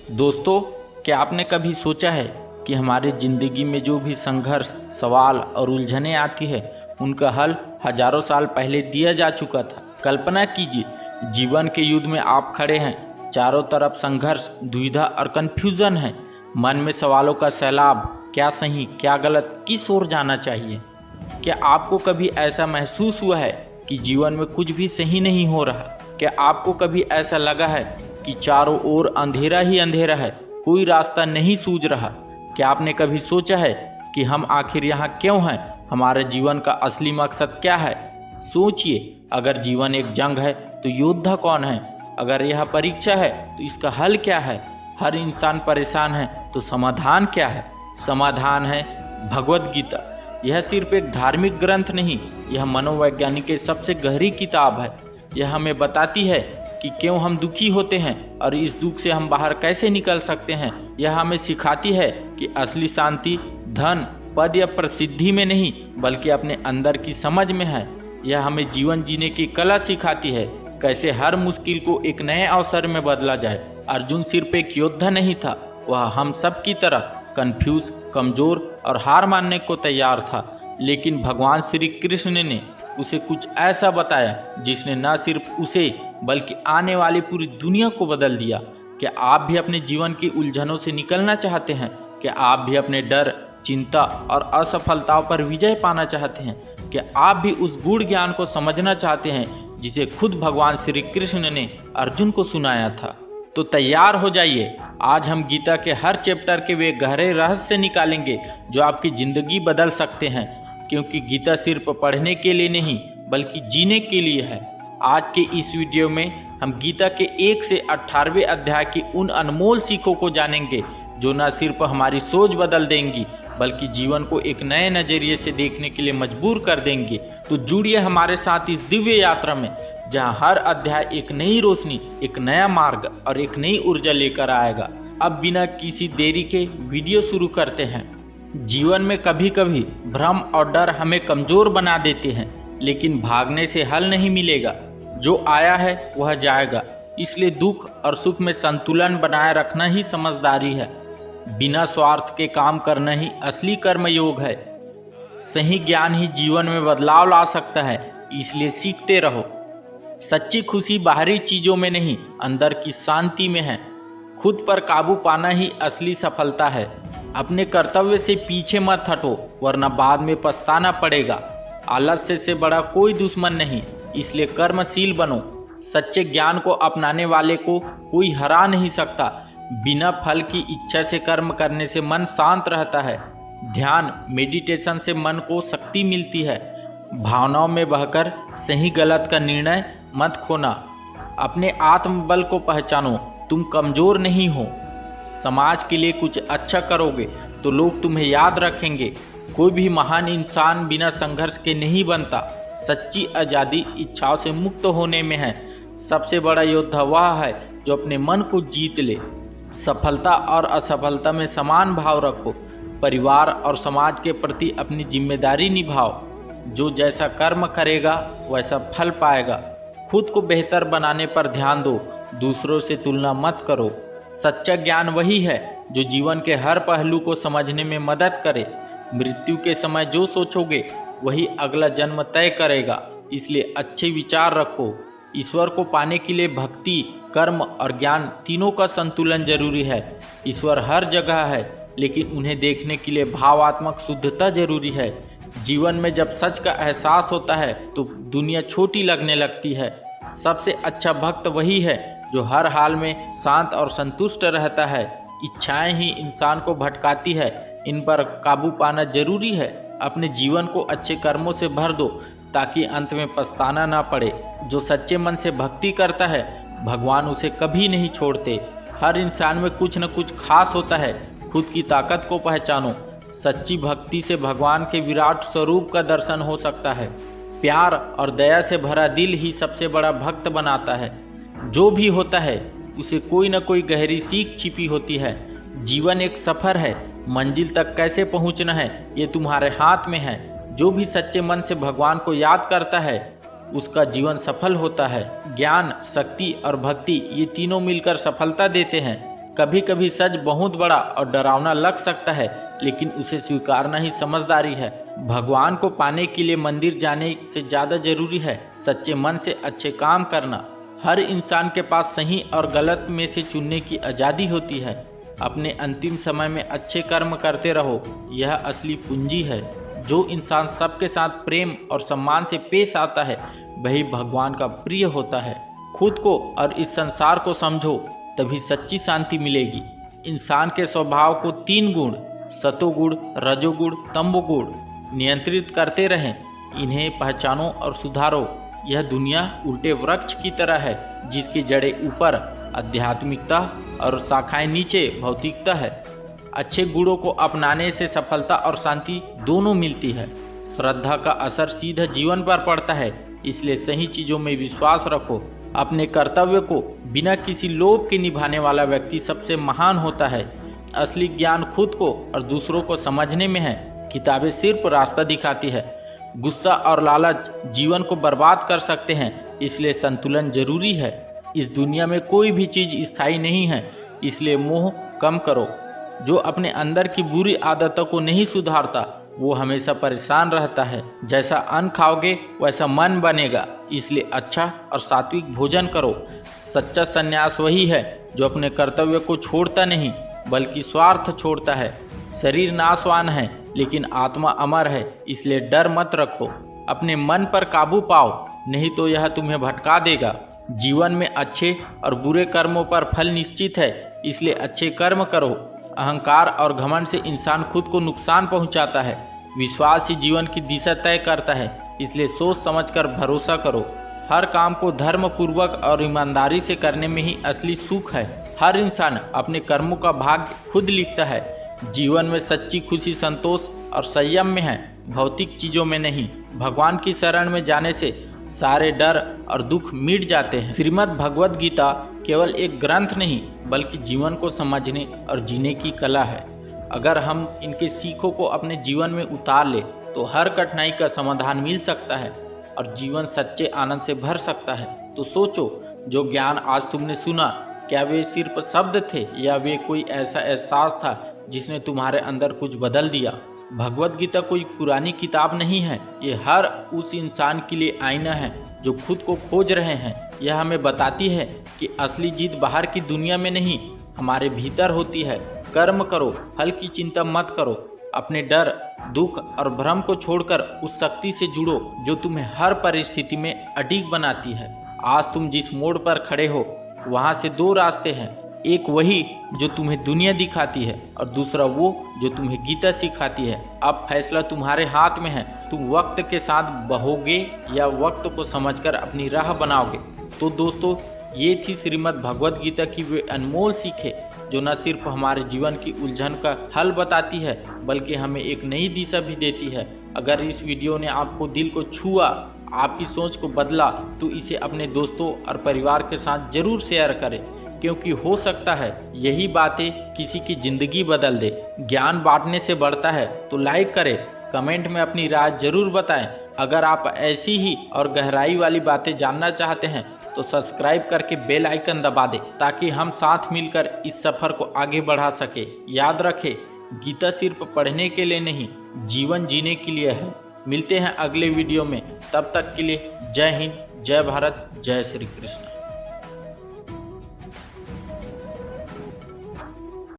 दोस्तों, क्या आपने कभी सोचा है कि हमारी ज़िंदगी में जो भी संघर्ष, सवाल और उलझनें आती है, उनका हल हजारों साल पहले दिया जा चुका था। कल्पना कीजिए, जीवन के युद्ध में आप खड़े हैं, चारों तरफ संघर्ष, दुविधा और कन्फ्यूज़न है। मन में सवालों का सैलाब, क्या सही, क्या गलत, किस ओर जाना चाहिए। क्या आपको कभी ऐसा महसूस हुआ है कि जीवन में कुछ भी सही नहीं हो रहा? क्या आपको कभी ऐसा लगा है कि चारों ओर अंधेरा ही अंधेरा है, कोई रास्ता नहीं सूझ रहा? क्या आपने कभी सोचा है कि हम आखिर यहाँ क्यों हैं? हमारे जीवन का असली मकसद क्या है? सोचिए, अगर जीवन एक जंग है तो योद्धा कौन है? अगर यह परीक्षा है तो इसका हल क्या है? हर इंसान परेशान है तो समाधान क्या है? समाधान है भगवत गीता। यह सिर्फ एक धार्मिक ग्रंथ नहीं, यह मनोवैज्ञानिक की सबसे गहरी किताब है। यह हमें बताती है कि क्यों हम दुखी होते हैं और इस दुख से हम बाहर कैसे निकल सकते हैं। यह हमें सिखाती है कि असली शांति धन, पद या प्रसिद्धि में नहीं, बल्कि अपने अंदर की समझ में है। यह हमें जीवन जीने की कला सिखाती है, कैसे हर मुश्किल को एक नए अवसर में बदला जाए। अर्जुन सिर्फ एक योद्धा नहीं था, वह हम सब की तरह कंफ्यूज, कमजोर और हार मानने को तैयार था। लेकिन भगवान श्री कृष्ण ने उसे कुछ ऐसा बताया जिसने न सिर्फ उसे बल्कि आने वाली पूरी दुनिया को बदल दिया। क्या आप भी अपने जीवन की उलझनों से निकलना चाहते हैं? क्या आप भी अपने डर, चिंता और असफलताओं पर विजय पाना चाहते हैं? क्या आप भी उस गूढ़ ज्ञान को समझना चाहते हैं जिसे खुद भगवान श्री कृष्ण ने अर्जुन को सुनाया था? तो तैयार हो जाइए, आज हम गीता के हर चैप्टर के वे गहरे रहस्य निकालेंगे जो आपकी ज़िंदगी बदल सकते हैं। क्योंकि गीता सिर्फ पढ़ने के लिए नहीं, बल्कि जीने के लिए है। आज के इस वीडियो में हम गीता के 1 से 18वें अध्याय की उन अनमोल सीखों को जानेंगे जो न सिर्फ हमारी सोच बदल देंगी, बल्कि जीवन को एक नए नज़रिए से देखने के लिए मजबूर कर देंगे। तो जुड़िए हमारे साथ इस दिव्य यात्रा में, जहां हर अध्याय एक नई रोशनी, एक नया मार्ग और एक नई ऊर्जा लेकर आएगा। अब बिना किसी देरी के वीडियो शुरू करते हैं। जीवन में कभी कभी भ्रम और डर हमें कमजोर बना देते हैं, लेकिन भागने से हल नहीं मिलेगा। जो आया है वह जाएगा, इसलिए दुख और सुख में संतुलन बनाए रखना ही समझदारी है। बिना स्वार्थ के काम करना ही असली कर्मयोग है। सही ज्ञान ही जीवन में बदलाव ला सकता है, इसलिए सीखते रहो। सच्ची खुशी बाहरी चीजों में नहीं, अंदर की शांति में है। खुद पर काबू पाना ही असली सफलता है। अपने कर्तव्य से पीछे मत हटो, वरना बाद में पछताना पड़ेगा। आलस्य से बड़ा कोई दुश्मन नहीं, इसलिए कर्मशील बनो। सच्चे ज्ञान को अपनाने वाले को कोई हरा नहीं सकता। बिना फल की इच्छा से कर्म करने से मन शांत रहता है। ध्यान, मेडिटेशन से मन को शक्ति मिलती है। भावनाओं में बहकर सही गलत का निर्णय मत खोना। अपने आत्मबल को पहचानो, तुम कमजोर नहीं हो। समाज के लिए कुछ अच्छा करोगे तो लोग तुम्हें याद रखेंगे। कोई भी महान इंसान बिना संघर्ष के नहीं बनता। सच्ची आज़ादी इच्छाओं से मुक्त होने में है। सबसे बड़ा योद्धा वह है जो अपने मन को जीत ले। सफलता और असफलता में समान भाव रखो। परिवार और समाज के प्रति अपनी जिम्मेदारी निभाओ। जो जैसा कर्म करेगा वैसा फल पाएगा। खुद को बेहतर बनाने पर ध्यान दो, दूसरों से तुलना मत करो। सच्चा ज्ञान वही है जो जीवन के हर पहलू को समझने में मदद करे। मृत्यु के समय जो सोचोगे वही अगला जन्म तय करेगा, इसलिए अच्छे विचार रखो। ईश्वर को पाने के लिए भक्ति, कर्म और ज्ञान तीनों का संतुलन जरूरी है। ईश्वर हर जगह है, लेकिन उन्हें देखने के लिए भावात्मक शुद्धता जरूरी है। जीवन में जब सच का एहसास होता है तो दुनिया छोटी लगने लगती है। सबसे अच्छा भक्त वही है जो हर हाल में शांत और संतुष्ट रहता है। इच्छाएं ही इंसान को भटकाती है, इन पर काबू पाना जरूरी है। अपने जीवन को अच्छे कर्मों से भर दो ताकि अंत में पछताना ना पड़े। जो सच्चे मन से भक्ति करता है, भगवान उसे कभी नहीं छोड़ते। हर इंसान में कुछ न कुछ खास होता है। खुद की ताकत को पहचानो। सच्ची भक्ति से भगवान के विराट स्वरूप का दर्शन हो सकता है। प्यार और दया से भरा दिल ही सबसे बड़ा भक्त बनाता है। जो भी होता है उसे कोई न कोई गहरी सीख छिपी होती है। जीवन एक सफर है, मंजिल तक कैसे पहुंचना है ये तुम्हारे हाथ में है। जो भी सच्चे मन से भगवान को याद करता है उसका जीवन सफल होता है। ज्ञान, शक्ति और भक्ति ये तीनों मिलकर सफलता देते हैं। कभी कभी सच बहुत बड़ा और डरावना लग सकता है, लेकिन उसे स्वीकारना ही समझदारी है। भगवान को पाने के लिए मंदिर जाने से ज़्यादा जरूरी है सच्चे मन से अच्छे काम करना। हर इंसान के पास सही और गलत में से चुनने की आज़ादी होती है। अपने अंतिम समय में अच्छे कर्म करते रहो, यह असली पूंजी है। जो इंसान सबके साथ प्रेम और सम्मान से पेश आता है वही भगवान का प्रिय होता है। खुद को और इस संसार को समझो, तभी सच्ची शांति मिलेगी। इंसान के स्वभाव को 3 गुण सतोगुण, रजोगुण, तमोगुण नियंत्रित करते रहें। इन्हें पहचानो और सुधारो। यह दुनिया उल्टे वृक्ष की तरह है, जिसकी जड़ें ऊपर आध्यात्मिकता और शाखाएं नीचे भौतिकता है। अच्छे गुणों को अपनाने से सफलता और शांति दोनों मिलती है। श्रद्धा का असर सीधा जीवन पर पड़ता है, इसलिए सही चीज़ों में विश्वास रखो। अपने कर्तव्य को बिना किसी लोभ के निभाने वाला व्यक्ति सबसे महान होता है। असली ज्ञान खुद को और दूसरों को समझने में है। किताबें सिर्फ रास्ता दिखाती है। गुस्सा और लालच जीवन को बर्बाद कर सकते हैं, इसलिए संतुलन जरूरी है। इस दुनिया में कोई भी चीज़ स्थायी नहीं है, इसलिए मोह कम करो। जो अपने अंदर की बुरी आदतों को नहीं सुधारता वो हमेशा परेशान रहता है। जैसा अन्न खाओगे वैसा मन बनेगा, इसलिए अच्छा और सात्विक भोजन करो। सच्चा संन्यास वही है जो अपने कर्तव्य को छोड़ता नहीं बल्कि स्वार्थ छोड़ता है। शरीर नाशवान है लेकिन आत्मा अमर है, इसलिए डर मत रखो। अपने मन पर काबू पाओ, नहीं तो यह तुम्हें भटका देगा। जीवन में अच्छे और बुरे कर्मों पर फल निश्चित है, इसलिए अच्छे कर्म करो। अहंकार और घमंड से इंसान खुद को नुकसान पहुंचाता है। विश्वास ही जीवन की दिशा तय करता है, इसलिए सोच समझकर भरोसा करो। हर काम को धर्म पूर्वक और ईमानदारी से करने में ही असली सुख है। हर इंसान अपने कर्मों का भाग्य खुद लिखता है। जीवन में सच्ची खुशी संतोष और संयम में है, भौतिक चीज़ों में नहीं। भगवान की शरण में जाने से सारे डर और दुख मिट जाते हैं। श्रीमद् भगवद गीता केवल एक ग्रंथ नहीं बल्कि जीवन को समझने और जीने की कला है। अगर हम इनके सीखों को अपने जीवन में उतार ले तो हर कठिनाई का समाधान मिल सकता है और जीवन सच्चे आनंद से भर सकता है। तो सोचो, जो ज्ञान आज तुमने सुना, क्या वे सिर्फ शब्द थे या वे कोई ऐसा एहसास था जिसने तुम्हारे अंदर कुछ बदल दिया? भगवद गीता कोई पुरानी किताब नहीं है, ये हर उस इंसान के लिए आईना है जो खुद को खोज रहे हैं। यह हमें बताती है कि असली जीत बाहर की दुनिया में नहीं, हमारे भीतर होती है। कर्म करो, फल की चिंता मत करो। अपने डर, दुख और भ्रम को छोड़कर उस शक्ति से जुड़ो जो तुम्हें हर परिस्थिति में अडिग बनाती है। आज तुम जिस मोड़ पर खड़े हो वहाँ से 2 रास्ते हैं। एक वही जो तुम्हें दुनिया दिखाती है और दूसरा वो जो तुम्हें गीता सिखाती है। अब फैसला तुम्हारे हाथ में है। तुम वक्त के साथ बहोगे या वक्त को समझकर अपनी राह बनाओगे। तो दोस्तों, ये थी श्रीमद् भगवद गीता की वे अनमोल सीखें जो न सिर्फ हमारे जीवन की उलझन का हल बताती है बल्कि हमें एक नई दिशा भी देती है। अगर इस वीडियो ने आपको दिल को छुआ, आपकी सोच को बदला, तो इसे अपने दोस्तों और परिवार के साथ जरूर शेयर करें, क्योंकि हो सकता है यही बातें किसी की जिंदगी बदल दे। ज्ञान बांटने से बढ़ता है, तो लाइक करें, कमेंट में अपनी राय जरूर बताएं। अगर आप ऐसी ही और गहराई वाली बातें जानना चाहते हैं तो सब्सक्राइब करके बेल आइकन दबा दें ताकि हम साथ मिलकर इस सफ़र को आगे बढ़ा सके। याद रखें, गीता सिर्फ पढ़ने के लिए नहीं, जीवन जीने के लिए है। मिलते हैं अगले वीडियो में, तब तक के लिए जय हिंद, जय भारत, जय श्री कृष्ण।